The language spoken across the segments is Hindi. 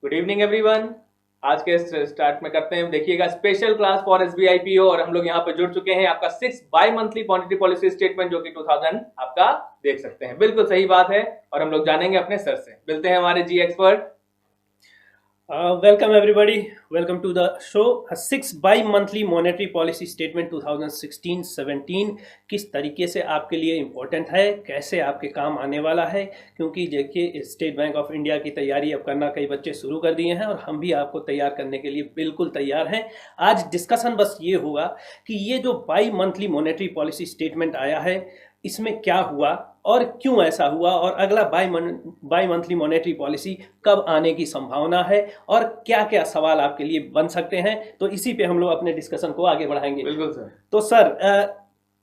Good evening everyone. आज के स्टार्ट में करते हैं, देखिएगा special class for SBI PO और हम लोग यहाँ पे जुड़ चुके हैं। आपका 6 by monthly monetary policy statement जो कि 2000 आपका देख सकते हैं। बिल्कुल सही बात है और हम लोग जानेंगे अपने सर से। मिलते हैं हमारे जी expert. Welcome everybody. Welcome to the show. A 6 bi-monthly monetary policy statement 2016-17 किस तरीके से आपके लिए इम्पोर्टेंट है, कैसे आपके काम आने वाला है, क्योंकि देखिए स्टेट बैंक ऑफ इंडिया की तैयारी अब करना कई बच्चे शुरू कर दिए हैं और हम भी आपको तैयार करने के लिए बिल्कुल तैयार हैं। आज डिस्कशन बस ये होगा कि ये जो by monthly monetary policy statement आया है इसमें क्या हुआ और क्यों ऐसा हुआ और अगला बाई मंथली मॉनेटरी पॉलिसी कब आने की संभावना है और क्या क्या सवाल आपके लिए बन सकते हैं। तो इसी पे हम लोग अपने डिस्कशन को आगे बढ़ाएंगे। बिल्कुल सर। तो सर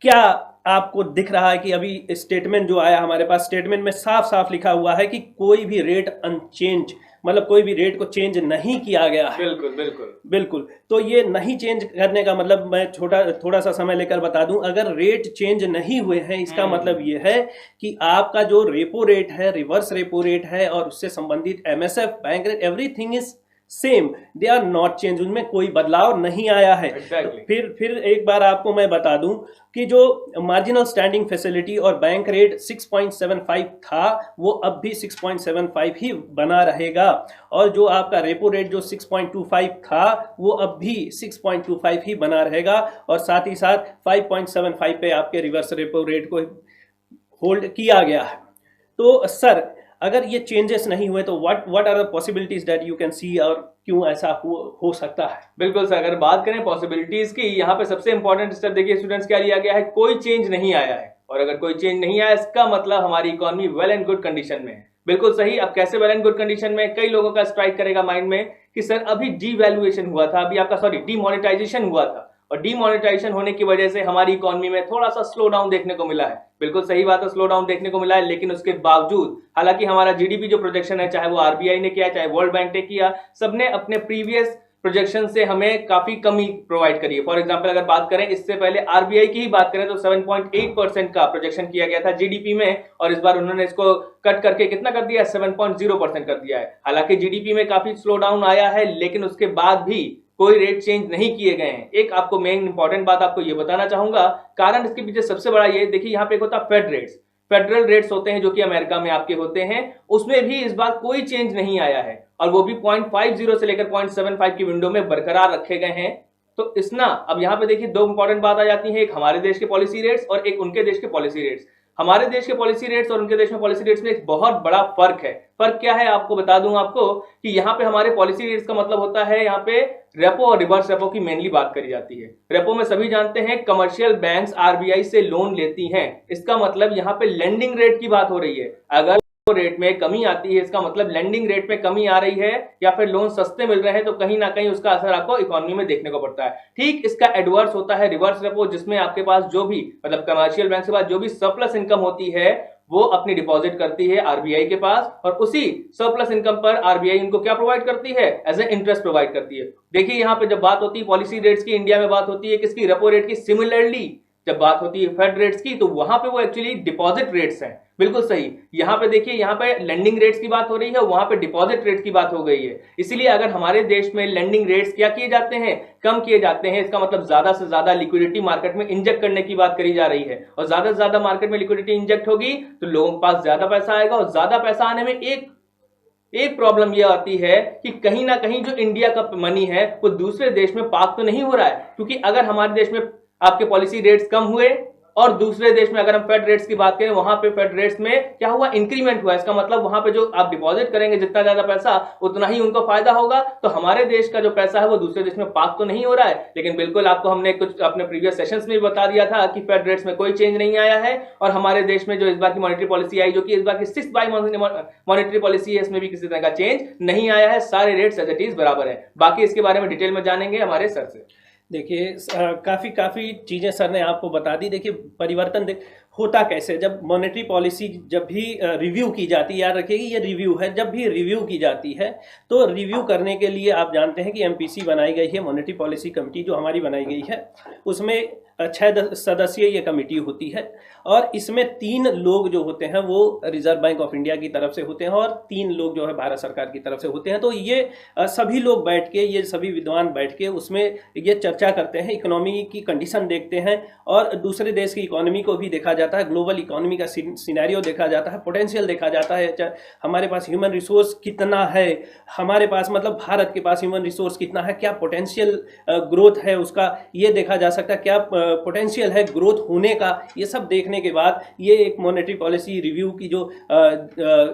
क्या आपको दिख रहा है कि अभी स्टेटमेंट जो आया हमारे पास, स्टेटमेंट में साफ साफ लिखा हुआ है कि कोई भी रेट अनचेंज, मतलब कोई भी रेट को चेंज नहीं किया गया है। बिल्कुल बिल्कुल बिल्कुल। तो ये नहीं चेंज करने का मतलब मैं थोड़ा सा समय लेकर बता दूं, अगर रेट चेंज नहीं हुए हैं इसका मतलब ये है कि आपका जो रेपो रेट है, रिवर्स रेपो रेट है और उससे संबंधित MSF, bank rate, everything is same, they are not change, उनमें कोई बदलाव नहीं आया है। Exactly. तो फिर एक बार आपको मैं बता दूं कि जो मार्जिनल स्टैंडिंग फैसिलिटी और बैंक रेट 6.75 था वो अब भी 6.75 ही बना रहेगा और जो आपका रेपो रेट जो 6.25 था वो अब भी 6.25 ही बना रहेगा और साथ ही साथ 5.75 पे आपके रिवर्स रेपो रेट को होल्ड किया गया है। तो सर अगर ये चेंजेस नहीं हुए तो what are the possibilities that you can see और क्यों ऐसा हो सकता है? बिल्कुल सर, अगर बात करें पॉसिबिलिटीज की, यहाँ पे सबसे इंपॉर्टेंट स्टेप देखिए स्टूडेंट्स क्या लिया गया है, कोई चेंज नहीं आया है। और अगर कोई चेंज नहीं आया इसका मतलब हमारी economy well and good condition में है। बिल्कुल सही। अब कैसे वेल एंड गुड कंडीशन में, कई लोगों का स्ट्राइक करेगा माइंड में कि सर अभी डीवैल्यूएशन हुआ था, अभी आपका डीमोनेटाइजेशन हुआ था और डीमोनेटाइजेशन होने की वजह से हमारी इकोनॉमी में थोड़ा सा स्लो डाउन देखने को मिला है। बिल्कुल सही बात है, स्लो डाउन देखने को मिला है, लेकिन उसके बावजूद हालांकि हमारा जीडीपी जो प्रोजेक्शन है, चाहे वो आरबीआई ने किया चाहे वर्ल्ड बैंक ने किया, सबने अपने प्रीवियस प्रोजेक्शन से हमें काफी कमी प्रोवाइड करी है। फॉर एग्जांपल अगर बात करें इससे पहले आरबीआई की ही बात करें तो 7.8% का प्रोजेक्शन किया गया था जीडीपी में और इस बार उन्होंने इसको कट करके कितना कर दिया है, 7.0% कर दिया है। हालांकि जीडीपी में काफी स्लो डाउन आया है लेकिन उसके बाद भी कोई रेट चेंज नहीं किए गए हैं। एक आपको मेन इंपॉर्टेंट बात आपको ये बताना चाहूंगा, कारण इसके पीछे सबसे बड़ा ये देखिए, यहाँ पे एक होता है फेड रेट्स, फेडरल रेट्स होते हैं जो कि अमेरिका में आपके होते हैं, उसमें भी इस बार कोई चेंज नहीं आया है और वो भी 0.50 से लेकर 0.75 की विंडो में बरकरार रखे गए हैं। तो इसना अब यहाँ पे देखिए दो इंपॉर्टेंट बात आ जाती है, एक हमारे देश के पॉलिसी रेट्स और एक उनके देश के पॉलिसी रेट्स। हमारे देश के पॉलिसी रेट्स और उनके देश में पॉलिसी रेट्स में एक बहुत बड़ा फर्क है। फर्क क्या है आपको बता दूं आपको कि यहाँ पे हमारे पॉलिसी रेट्स का मतलब होता है, यहाँ पे रेपो और रिवर्स रेपो की मेनली बात करी जाती है। रेपो में सभी जानते हैं कमर्शियल बैंक्स आरबीआई से लोन लेती हैं, इसका मतलब यहाँ पे लेंडिंग रेट की बात हो रही है। अगर रेट में कमी आती है इसका मतलब लेंडिंग रेट में कमी आ रही है या फिर लोन सस्ते मिल रहे हैं, तो कहीं ना कहीं उसका असर आपको इकोनॉमी में देखने को पड़ता है। ठीक इसका एडवर्स होता है रिवर्स रेपो, जिसमें आपके पास जो भी मतलब कमर्शियल बैंक के पास जो भी सरप्लस इनकम होती है वो अपनी डिपॉजिट करती है आरबीआई के पास और उसी सरप्लस इनकम पर आरबीआई इनको क्या प्रोवाइड करती है, एज ए इंटरेस्ट प्रोवाइड करती है। देखिए यहाँ पे जब बात होती है पॉलिसी रेट्स की, इंडिया में बात होती है किसकी, रेपो रेट की। सिमिलरली जब बात होती है फेड रेट्स की तो वहां पे वो एक्चुअली डिपॉजिट रेट्स हैं। बिल्कुल सही। यहाँ पे देखिए, यहाँ पे लेंडिंग रेट्स की बात हो रही है, वहां पे डिपॉजिट रेट की बात हो गई है। इसीलिए अगर हमारे देश में लेंडिंग रेट्स क्या किए जाते हैं, कम किए जाते हैं, इसका मतलब ज्यादा से ज्यादा लिक्विडिटी मार्केट में इंजेक्ट करने की बात करी जा रही है और ज्यादा से ज्यादा मार्केट में लिक्विडिटी इंजेक्ट होगी तो लोगों के पास ज्यादा पैसा आएगा और ज्यादा पैसा आने में एक प्रॉब्लम यह आती है कि कहीं ना कहीं जो इंडिया का मनी है वो दूसरे देश में पार्क तो नहीं हो रहा है, क्योंकि अगर हमारे देश में आपके पॉलिसी रेट्स कम हुए और दूसरे देश में अगर हम फेड रेट्स की बात करें वहां पे फेड रेट्स में क्या हुआ, इंक्रीमेंट हुआ, इसका मतलब वहां पे जो आप डिपॉजिट करेंगे जितना ज्यादा पैसा उतना ही उनको फायदा होगा। तो हमारे देश का जो पैसा है वो दूसरे देश में पार्क तो नहीं हो रहा है, लेकिन बिल्कुल आपको हमने कुछ अपने प्रीवियस सेशंस में बता दिया था कि फेड रेट्स में कोई चेंज नहीं आया है और हमारे देश में जो इस बार की मॉनेटरी पॉलिसी आई, जो कि इस बार की 6 बाई मॉनेटरी पॉलिसी है, इसमें भी किसी तरह का चेंज नहीं आया है, सारे रेट्स एज इट इज बराबर है। बाकी इसके बारे में डिटेल में जानेंगे हमारे सर से। देखिए काफ़ी चीज़ें सर ने आपको बता दी। देखिए परिवर्तन होता कैसे, जब मॉनेटरी पॉलिसी जब भी रिव्यू की जाती है, याद रखिएगा ये रिव्यू है, जब भी रिव्यू की जाती है तो रिव्यू करने के लिए आप जानते हैं कि एमपीसी बनाई गई है, मॉनेटरी पॉलिसी कमेटी जो हमारी बनाई गई है, उसमें 6 सदस्यीय ये कमेटी होती है और इसमें 3 लोग जो होते हैं वो रिजर्व बैंक ऑफ इंडिया की तरफ से होते हैं और 3 लोग जो है भारत सरकार की तरफ से होते हैं। तो ये सभी लोग बैठ के, ये सभी विद्वान बैठ के उसमें ये चर्चा करते हैं, इकोनॉमी की कंडीशन देखते हैं और दूसरे देश की इकोनॉमी को भी देखा जाता है, ग्लोबल इकोनॉमी का सिनेरियो देखा जाता है, पोटेंशियल देखा जाता है, हमारे पास ह्यूमन रिसोर्स कितना है, हमारे पास मतलब भारत के पास ह्यूमन रिसोर्स कितना है, क्या पोटेंशियल ग्रोथ है उसका ये देखा जा सकता है, क्या पोटेंशियल है ग्रोथ होने का, ये सब देखने के बाद ये एक मॉनेटरी पॉलिसी रिव्यू की जो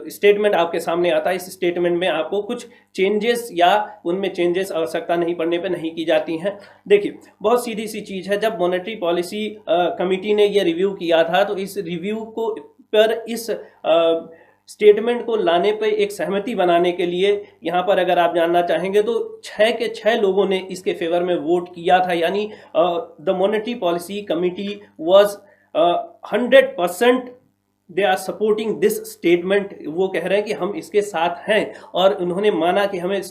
स्टेटमेंट आपके सामने आता है, इस स्टेटमेंट में आपको कुछ चेंजेस या उनमें चेंजेस आवश्यकता नहीं पड़ने पे नहीं की जाती हैं। देखिए बहुत सीधी सी चीज़ है, जब मॉनेटरी पॉलिसी कमेटी ने ये रिव्यू किया था तो इस रिव्यू को पर इस स्टेटमेंट को लाने पे एक सहमति बनाने के लिए यहाँ पर अगर आप जानना चाहेंगे तो 6 के 6 लोगों ने इसके फेवर में वोट किया था, यानी the monetary policy committee was 100% they are supporting this statement. वो कह रहे हैं कि हम इसके साथ हैं और उन्होंने माना कि हमें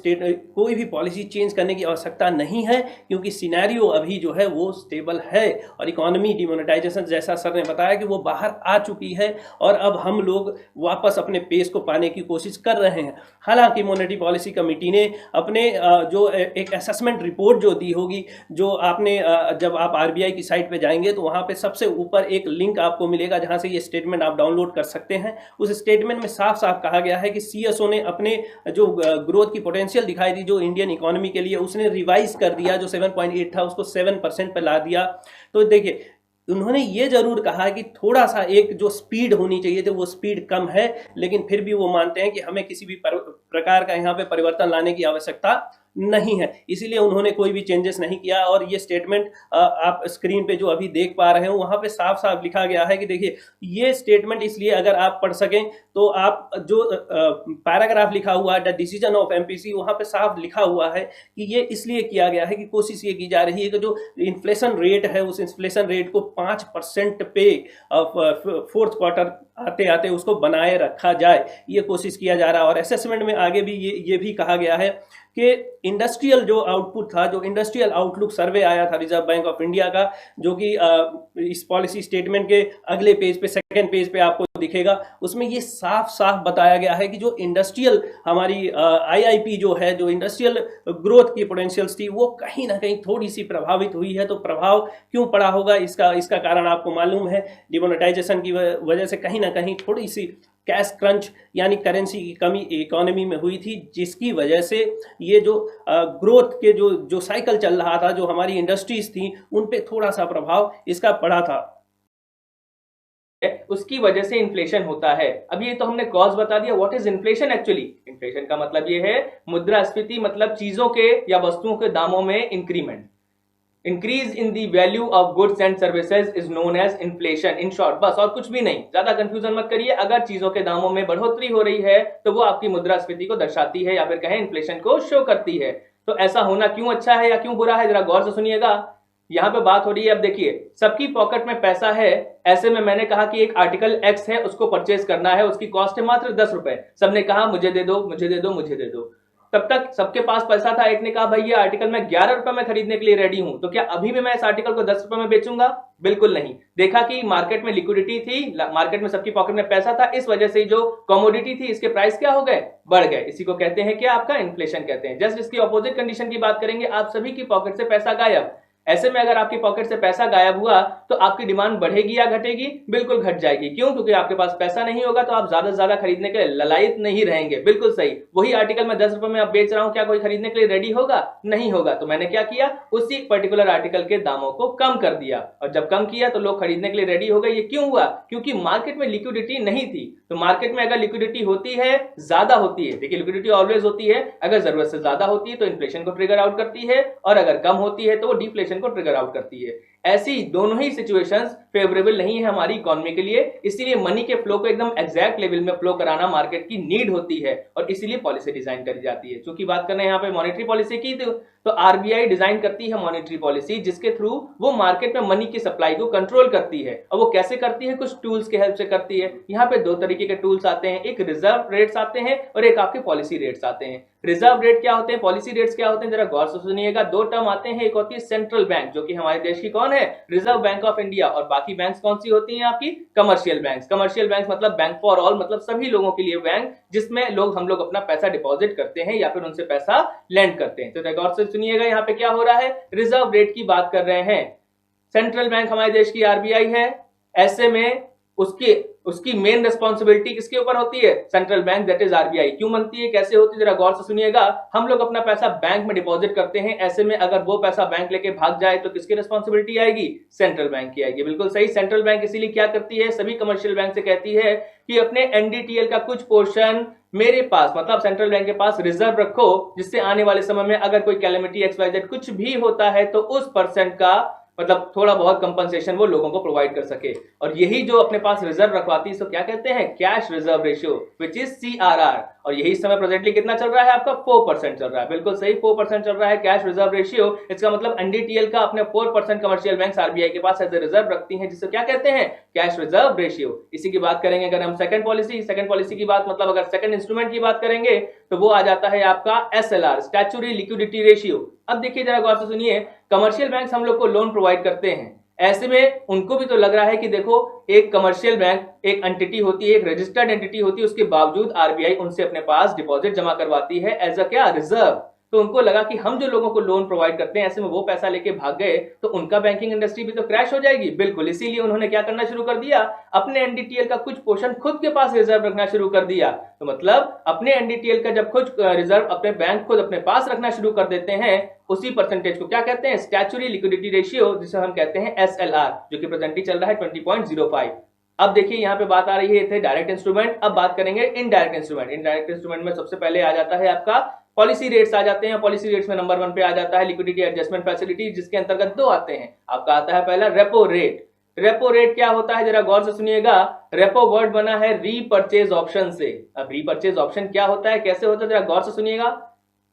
कोई भी पॉलिसी चेंज करने की आवश्यकता नहीं है क्योंकि सिनेरियो अभी जो है वो स्टेबल है और इकोनॉमी डिमोनेटाइजेशन जैसा सर ने बताया कि वो बाहर आ चुकी है और अब हम लोग वापस अपने पेस को पाने की कोशिश कर रहे हैं। हालांकि मॉनेटरी पॉलिसी कमेटी ने अपने जो एक असेसमेंट रिपोर्ट जो दी होगी, जो आपने जब आप RBI की साइट पे जाएंगे तो वहाँ पे सबसे ऊपर एक लिंक आपको मिलेगा जहाँ से ये स्टेटमेंट आप डाउनलोड कर सकते हैं। उस स्टेटमेंट में साफ साफ कहा गया है कि CSO ने अपने जो ग्रोथ की पोटेंशियल दिखाई थी जो इंडियन इकोनॉमी के लिए, उसने रिवाइज कर दिया, जो 7.8 था उसको 7% पर ला दिया। तो देखिए उन्होंने ये जरूर कहा कि थोड़ा सा एक जो स्पीड होनी चाहिए थी वो स्पीड कम है, लेकिन फिर भी वो मानते हैं कि हमें किसी भी प्रकार का यहाँ पे परिवर्तन लाने की आवश्यकता नहीं है, इसीलिए उन्होंने कोई भी चेंजेस नहीं किया। और ये स्टेटमेंट आप स्क्रीन पे जो अभी देख पा रहे हो वहाँ पे साफ साफ लिखा गया है कि देखिए ये स्टेटमेंट इसलिए अगर आप पढ़ सकें तो आप जो पैराग्राफ लिखा हुआ है द डिसीजन ऑफ MPC, वहाँ पे साफ लिखा हुआ है कि ये इसलिए किया गया है कि कोशिश ये की जा रही है कि जो इन्फ्लेशन रेट है उस इन्फ्लेशन रेट को 5% पे 4th क्वार्टर आते आते उसको बनाए रखा जाए, ये कोशिश किया जा रहा है। और असेसमेंट में आगे भी ये भी कहा गया है कि इंडस्ट्रियल जो आउटपुट था, जो इंडस्ट्रियल आउटलुक सर्वे आया था रिजर्व बैंक ऑफ इंडिया का, जो कि इस पॉलिसी स्टेटमेंट के अगले पेज पे, सेकंड पेज पे आपको दिखेगा, उसमें ये साफ साफ बताया गया है कि जो इंडस्ट्रियल हमारी IIP जो है, जो इंडस्ट्रियल ग्रोथ की पोटेंशियल्स थी वो कहीं ना कहीं थोड़ी सी प्रभावित हुई है। तो प्रभाव क्यों पड़ा होगा इसका कारण आपको मालूम है, डिमोनेटाइजेशन की वजह से कहीं ना कहीं थोड़ी सी कैश क्रंच यानी करेंसी की कमी इकोनॉमी में हुई थी, जिसकी वजह से ये जो ग्रोथ के जो साइकिल चल रहा था, जो हमारी इंडस्ट्रीज थी, उन पे थोड़ा सा प्रभाव इसका पड़ा था, उसकी वजह से इन्फ्लेशन होता है। अब ये तो हमने कॉज बता दिया। What is inflation actually? Inflation का मतलब ये है मुद्रास्फीति, मतलब चीजों के या वस्तुओं के दामों में increment. Increase in the value of goods and services is known as inflation. In short, बस और कुछ भी नहीं, ज्यादा कंफ्यूजन मत करिए। अगर चीजों के दामों में बढ़ोतरी हो रही है तो वो आपकी मुद्रास्फीति को दर्शाती है या फिर कहें इन्फ्लेशन को शो करती है। तो ऐसा होना क्यों अच्छा है या क्यों बुरा है, जरा गौर से सुनिएगा। यहाँ पे बात हो रही है, अब देखिए सबकी पॉकेट में पैसा है, ऐसे में मैंने कहा कि एक आर्टिकल X है, उसको परचेज करना है, उसकी कॉस्ट है मात्र 10 रुपए। सबने कहा मुझे दे दो, मुझे दे दो, मुझे दे दो। तब तक सबके पास पैसा था। एक ने कहा भाई ये आर्टिकल मैं 11 रुपए में खरीदने के लिए रेडी हूं, तो क्या अभी भी मैं इस आर्टिकल को 10 रुपए में बेचूंगा? बिल्कुल नहीं। देखा कि मार्केट में लिक्विडिटी थी, मार्केट में सबकी पॉकेट में पैसा था, इस वजह से जो कमोडिटी थी इसके प्राइस क्या हो गए? बढ़ गए। इसी को कहते हैं क्या? आपका इन्फ्लेशन कहते हैं। जस्ट इसकी ऑपोजिट कंडीशन की बात करेंगे, आप सभी की पॉकेट से पैसा गायब। ऐसे में अगर आपकी पॉकेट से पैसा गायब हुआ तो आपकी डिमांड बढ़ेगी या घटेगी? बिल्कुल घट जाएगी। क्यों? क्योंकि आपके पास पैसा नहीं होगा तो आप ज्यादा से ज्यादा खरीदने के लिए ललायत नहीं रहेंगे। बिल्कुल सही। वही आर्टिकल मैं 10 रुपए में अब बेच रहा हूं, क्या कोई खरीदने के लिए रेडी होगा? नहीं होगा। तो मैंने क्या किया? उसी पर्टिकुलर आर्टिकल के दामों को कम कर दिया, और जब कम किया तो लोग खरीदने के लिए रेडी हो गए। ये क्यों हुआ? क्योंकि मार्केट में लिक्विडिटी नहीं थी। तो मार्केट में अगर लिक्विडिटी होती है, ज्यादा होती है, देखिए लिक्विडिटी ऑलवेज होती है, अगर जरूरत से ज्यादा होती है तो इन्फ्लेशन को ट्रिगर आउट करती है, और अगर कम होती है तो वो डिफ्लेशन को ट्रिगर आउट करती है। ऐसी दोनों ही सिचुएशंस फेवरेबल नहीं है हमारी इकोनॉमी के लिए। इसीलिए मनी के फ्लो को एकदम एग्जैक्ट लेवल में फ्लो कराना मार्केट की नीड होती है, और इसीलिए पॉलिसी डिजाइन करी जाती है। चूंकि बात करना है यहाँ पे मॉनेटरी पॉलिसी की, तो तो आरबीआई डिजाइन करती है मॉनेटरी पॉलिसी जिसके थ्रू वो मार्केट में मनी की सप्लाई को कंट्रोल करती है। और वो कैसे करती है? कुछ टूल्स के हेल्प से करती है। यहाँ पे दो तरीके के टूल्स आते हैं, एक रिजर्व रेट्स आते हैं और एक आपके पॉलिसी रेट्स आते हैं। रिजर्व रेट क्या होते हैं, पॉलिसी रेट्स क्या होते हैं, जरा गौर से सुनिएगा। दो टर्म आते हैं, एक होती है सेंट्रल बैंक जो कि हमारे देश की कौन है, रिजर्व बैंक ऑफ इंडिया, और बाकी बैंक्स कौन सी होती हैं आपकी, कमर्शियल बैंक्स। कमर्शियल बैंक मतलब बैंक फॉर ऑल, मतलब सभी लोगों के लिए बैंक जिसमें हम लोग अपना पैसा डिपॉजिट करते हैं या फिर उनसे पैसा लेंड करते हैं। तो गौर से सुनिएगा, यहाँ पे क्या हो रहा है, रिजर्व रेट की बात कर रहे हैं। सेंट्रल बैंक हमारे देश की आरबीआई है, ऐसे में उसकी मेन रिस्पॉन्सिबिलिटी किसके ऊपर होती है, central bank that is RBI. क्यों बनती है, कैसे होती है, जरा गौर से सुनिएगा। हम लोग अपना पैसा बैंक में डिपॉजिट करते हैं, ऐसे में अगर वो पैसा बैंक लेके भाग जाए तो किसकी रिस्पॉन्सिबिलिटी आएगी, सेंट्रल बैंक की आएगी। बिल्कुल सही। सेंट्रल बैंक इसीलिए क्या करती है, सभी कमर्शियल बैंक से कहती है कि अपने एनडीटीएल का कुछ पोर्शन मेरे पास, मतलब सेंट्रल बैंक के पास रिजर्व रखो, जिससे आने वाले समय में अगर कोई कैलेमिटी XYZ कुछ भी होता है तो उस परसेंट का मतलब थोड़ा बहुत कंपनसेशन वो लोगों को प्रोवाइड कर सके। और यही जो अपने पास रिजर्व रखवाती है इसको क्या कहते हैं, cash reserve ratio, which is CRR। और यही समय प्रेजेंटली कितना चल रहा है आपका, 4% चल रहा है। बिल्कुल सही, 4% चल रहा है कैश रिजर्व रेशियो। इसका मतलब एनडीटीएल का अपने 4% कमर्शियल बैंक आरबीआई के पास एज ए रिजर्व रखती हैं, जिसे क्या कहते हैं, कैश रिजर्व रेशियो। इसी की बात करेंगे अगर हम सेकंड पॉलिसी की बात, मतलब अगर सेकंड इंस्ट्रूमेंट की बात करेंगे तो वो आ जाता है आपका SLR, स्टैट्यूटरी लिक्विडिटी रेशियो। अब देखिए जरा गौर से सुनिए, कमर्शियल बैंक हम लोग को लोन प्रोवाइड करते हैं, ऐसे में उनको भी तो लग रहा है कि देखो एक कमर्शियल बैंक एक एंटिटी होती है, एक रजिस्टर्ड एंटिटी होती है, उसके बावजूद आरबीआई उनसे अपने पास डिपॉजिट जमा करवाती है एज अ क्या, रिजर्व। तो उनको लगा कि हम जो लोगों को लोन प्रोवाइड करते हैं ऐसे में वो पैसा लेके भाग गए तो उनका बैंकिंग इंडस्ट्री भी तो क्रैश हो जाएगी। बिल्कुल, इसीलिए उन्होंने क्या करना शुरू कर दिया, अपने एनडीटीएल का कुछ पोर्शन खुद के पास रिजर्व रखना शुरू कर दिया। तो मतलब अपने एनडीटीएल का जब खुद रिजर्व अपने बैंक खुद अपने पास रखना शुरू कर देते हैं, उसी परसेंटेज को क्या कहते हैं, स्टैट्यूटरी लिक्विडिटी रेशियो, जिसे हम कहते हैं SLR, जो कि प्रेजेंटली चल रहा है 20.05। अब देखिए यहाँ पे बात आ रही है, थे डायरेक्ट इंस्ट्रूमेंट, अब बात करेंगे इनडायरेक्ट इंस्ट्रूमेंट। इनडायरेक्ट इंस्ट्रूमेंट में सबसे पहले आ जाता है आपका पॉलिसी रेट्स आ जाते हैं। पॉलिसी रेट्स में नंबर 1 पे आ जाता है लिक्विडिटी एडजस्टमेंट फैसिलिटी, जिसके अंतर्गत दो आते हैं। आपका आता है पहला रेपो रेट। रेपो रेट क्या होता है, जरा गौर से सुनिएगा। रेपो वर्ड बना है रीपर्चेज ऑप्शन से। अब रीपर्चेज ऑप्शन क्या होता है, कैसे होता है, जरा गौर से सुनिएगा।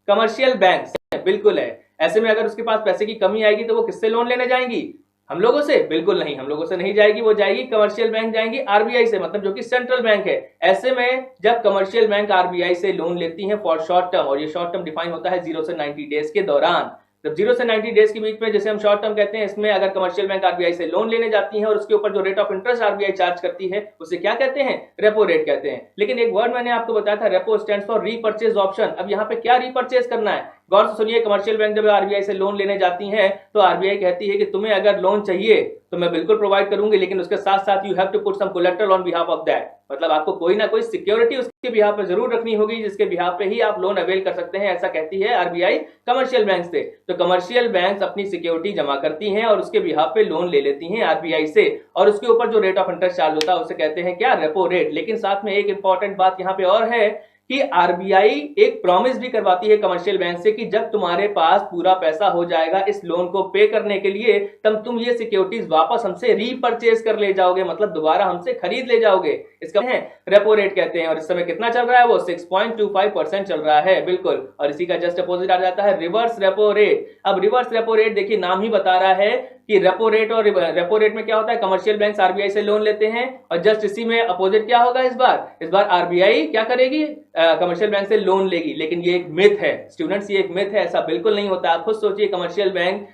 कमर्शियल बैंक बिल्कुल है, ऐसे में अगर उसके पास पैसे की कमी आएगी तो वो किससे लोन लेने जाएंगी, हम लोगों से? बिल्कुल नहीं, हम लोगों से नहीं जाएगी, वो जाएगी कमर्शियल बैंक जाएंगी आरबीआई से, मतलब जो कि सेंट्रल बैंक है। ऐसे में जब कमर्शियल बैंक आरबीआई से लोन लेती है फॉर शॉर्ट टर्म, और ये शॉर्ट टर्म डिफाइन होता है 0 से 90 डेज के दौरान, जब 0 से 90 डेज के बीच में जैसे हम शॉर्ट टर्म कहते हैं, इसमें अगर कमर्शियल बैंक आरबीआई से लोन लेने जाती है और उसके ऊपर जो rate of interest RBI charge करती है उसे क्या कहते हैं, रेपो रेट कहते हैं। लेकिन एक वर्ड मैंने आपको बताया था, repo stands for repurchase option. अब यहाँ पे क्या रीपर्चेज करना है, गौर से सुनिए। कमर्शियल बैंक जब आरबीआई से लोन लेने जाती हैं तो आरबीआई कहती है कि तुम्हें अगर लोन चाहिए तो मैं बिल्कुल प्रोवाइड करूंगी, लेकिन उसके साथ साथ you have to put some collateral on behalf of that, मतलब आपको कोई ना कोई सिक्योरिटी उसके बिहाफ पे जरूर रखनी होगी, जिसके बिहाफ पे ही आप लोन अवेल कर सकते हैं, ऐसा कहती है आरबीआई कमर्शियल बैंक से। तो कमर्शियल बैंक अपनी सिक्योरिटी जमा करती हैं और उसके बिहाफ पे लोन ले लेती हैं आरबीआई से, और उसके ऊपर जो रेट ऑफ इंटरेस्ट चार्ज होता है उसे कहते हैं क्या, रेपो रेट। लेकिन साथ में एक इंपॉर्टेंट बात यहाँ पे और है कि आरबीआई एक प्रॉमिस भी करवाती है कमर्शियल बैंक से कि जब तुम्हारे पास पूरा पैसा हो जाएगा इस लोन को पे करने के लिए, तब तुम ये सिक्योरिटीज वापस हमसे रीपर्चेज कर ले जाओगे, मतलब दोबारा हमसे खरीद ले जाओगे। इसका है रेपो रेट कहते हैं। और इस समय कितना चल रहा है, वो 6.25% चल रहा है, बिल्कुल। और इसी का जस्ट अपोजिट आ जाता है रिवर्स रेपो रेट। अब रिवर्स रेपो रेट देखिए नाम ही बता रहा है कि रेपो रेट, और रेपो रेट में क्या होता है, कमर्शियल बैंक आरबीआई से लोन लेते हैं, और जस्ट इसी में अपोजिट क्या होगा, इस बार आरबीआई क्या करेगी, कमर्शियल बैंक से लोन लेगी। लेकिन ये एक मिथ है स्टूडेंट्स, ये एक मिथ है, ऐसा बिल्कुल नहीं होता। आप खुद सोचिए, कमर्शियल बैंक,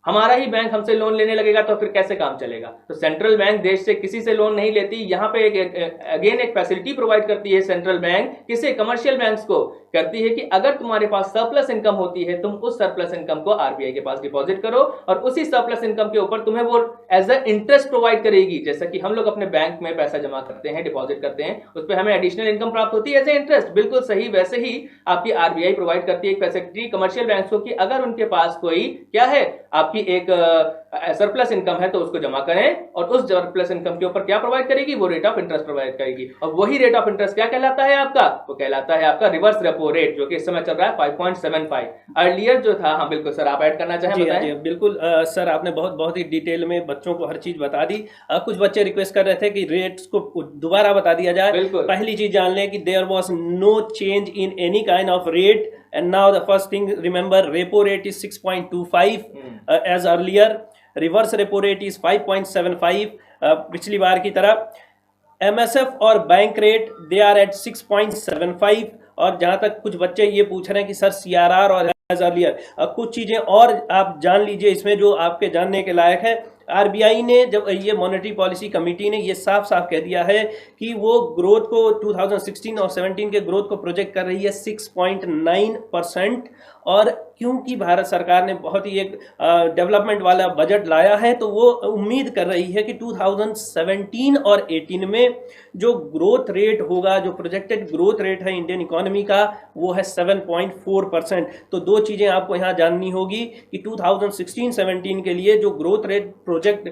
हमारा ही बैंक हमसे लोन लेने लगेगा तो फिर कैसे काम चलेगा। तो सेंट्रल बैंक देश से किसी से लोन नहीं लेती। यहाँ पे अगेन एक फैसिलिटी प्रोवाइड करती है सेंट्रल बैंक, किसे, कमर्शियल बैंक्स को, करती है कि अगर तुम्हारे पास सरप्लस इनकम होती है, तुम उस सरप्लस इनकम को आरबीआई के पास डिपॉजिट करो, और उसी सरप्लस इनकम के ऊपर तुम्हें वो एज अ इंटरेस्ट प्रोवाइड करेगी। जैसा कि हम लोग अपने बैंक में पैसा जमा करते हैं, डिपॉजिट करते हैं, उस पर हमें एडिशनल इनकम प्राप्त होती है एज ए इंटरेस्ट। बिल्कुल सही, वैसे ही आपकी आरबीआई प्रोवाइड करती है एक फैसिलिटी कमर्शियल बैंक को कि अगर उनके पास कोई क्या है, आपकी एक सरप्लस इनकम है तो उसको जमा करें, और उस सरप्लस इनकम के ऊपर क्या प्रोवाइड करेगी, वो रेट ऑफ इंटरेस्ट प्रोवाइड करेगी। और वही रेट ऑफ इंटरेस्ट क्या कहलाता है आपका, वो कहलाता है आपका रिवर्स रेपो रेट, जो कि इस समय चल रहा है 5.75। अर्लियर जो था, हाँ बिल्कुल सर, आप ऐड करना चाहें, बताएं। बिल्कुल सर, आपने बहुत ही डिटेल में बच्चों को हर चीज बता दी। कुछ बच्चे रिक्वेस्ट कर रहे थे कि रेट्स को दोबारा बता दिया जाए। पहली चीज जान लें कि there was no change in any kind of rate and now the first thing, remember, repo rate is 6.25 as earlier, reverse repo rate is 5.75 पिछली बार की तरह। MSF और bank rate they are at 6.75। और जहां तक कुछ बच्चे ये पूछ रहे हैं कि सर CRR और एज अर्लियर, कुछ चीजें और आप जान लीजिए इसमें जो आपके जानने के लायक है। RBI ने, जब ये मॉनेटरी पॉलिसी कमेटी ने ये साफ साफ कह दिया है कि वो ग्रोथ को 2016 और 17 के ग्रोथ को प्रोजेक्ट कर रही है 6.9%। और क्योंकि भारत सरकार ने बहुत ही एक डेवलपमेंट वाला बजट लाया है, तो वो उम्मीद कर रही है कि 2017 और 18 में जो ग्रोथ रेट होगा, जो प्रोजेक्टेड ग्रोथ रेट है इंडियन इकोनॉमी का, वो है 7.4%। तो दो चीजें आपको यहाँ जाननी होगी कि 2016-17 के लिए जो ग्रोथ रेट प्रोजेक्ट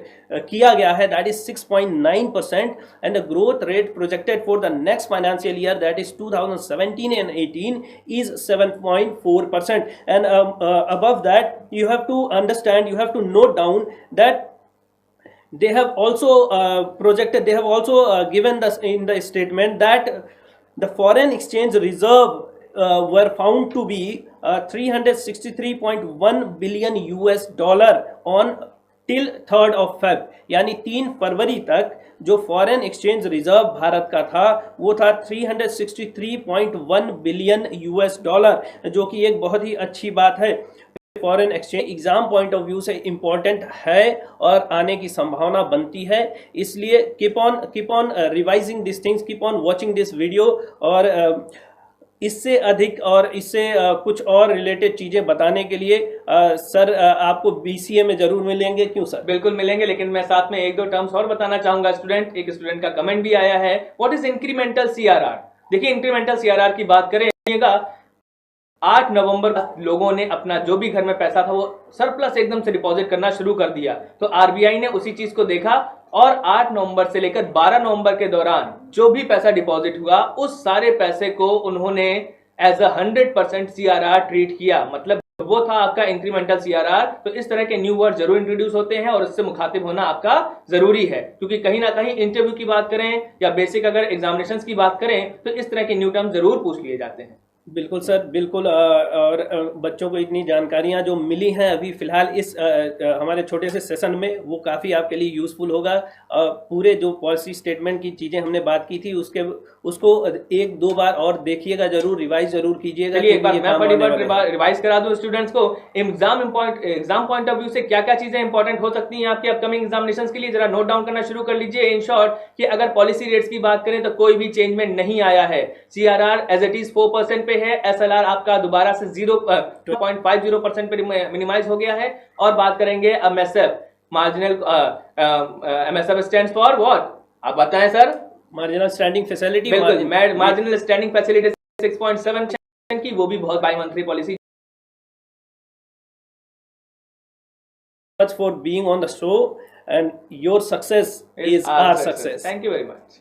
किया गया है, that is 6.9%, and the growth rate projected for the next financial year, that is 2017 and 18, is 7.4%। and above that, you have to understand, you have to note down that they have also projected, they have also given this in the statement that the foreign exchange reserve were found to be $363.1 billion on till 3rd of Feb, यानी 3 फरवरी तक जो फॉरेन एक्सचेंज रिजर्व भारत का था वो था 363.1 बिलियन $, जो कि एक बहुत ही अच्छी बात है। Foreign exchange exam point of view से इंपॉर्टेंट है और आने की संभावना बनती है, इसलिए keep on revising this things, keep on watching this video. और इससे अधिक और इससे कुछ और रिलेटेड चीजें बताने के लिए सर आपको BCA में जरूर मिलेंगे। क्यों सर? बिल्कुल मिलेंगे, लेकिन मैं साथ में एक दो टर्म्स और बताना चाहूंगा। एक स्टूडेंट का कमेंट भी आया है, व्हाट इज इंक्रीमेंटल CRR। देखिए, इंक्रीमेंटल CRR की बात करें, 8 नवंबर लोगों ने अपना जो भी घर में पैसा था वो सरप्लस एकदम से डिपॉजिट करना शुरू कर दिया। तो RBI ने उसी चीज को देखा और 8 नवंबर से लेकर 12 नवंबर के दौरान जो भी पैसा डिपॉजिट हुआ, उस सारे पैसे को उन्होंने एज अ 100% CRR ट्रीट किया। मतलब वो था आपका इंक्रीमेंटल CRR। तो इस तरह के न्यू वर्ड जरूर इंट्रोड्यूस होते हैं और इससे मुखातिब होना आपका जरूरी है, क्योंकि कहीं ना कहीं इंटरव्यू की बात करें या बेसिक अगर एग्जामिनेशंस की बात करें तो इस तरह के न्यू टर्म जरूर पूछ लिए जाते हैं। बिल्कुल सर, बिल्कुल। और बच्चों को इतनी जानकारियां जो मिली हैं अभी फिलहाल इस हमारे छोटे से सेशन में, वो काफ़ी आपके लिए यूज़फुल होगा। पूरे जो पॉलिसी स्टेटमेंट की चीज़ें हमने बात की थी उसको 1-2 बार और देखिएगा, जरूर रिवाइज जरूर कीजिएगा। एक बार मैं फटाफट रिवाइज करा दूं स्टूडेंट्स को, एग्जाम पॉइंट ऑफ व्यू से क्या क्या चीजें इंपॉर्टेंट हो सकती हैं आपके अपकमिंग एग्जामिनेशंस के लिए, जरा नोट डाउन करना शुरू कर लीजिए। इन शॉर्ट कि अगर पॉलिसी रेट्स की बात करें तो कोई भी चेंजमेंट नहीं आया है, CRR एज इट इज 4% पे है, SLR आपका दोबारा से 0.50% पे मिनिमाइज हो गया है। और बात करेंगे MSF, marginal MSF stands for what, आप बताएं सर? Marginal standing facility. बिल्कुल, मार्जिनल स्टैंडिंग फैसिलिटी 6.7 की, वो भी बहुत by monthly policy. Much for being on the show, and your success is our success. Thank you very much.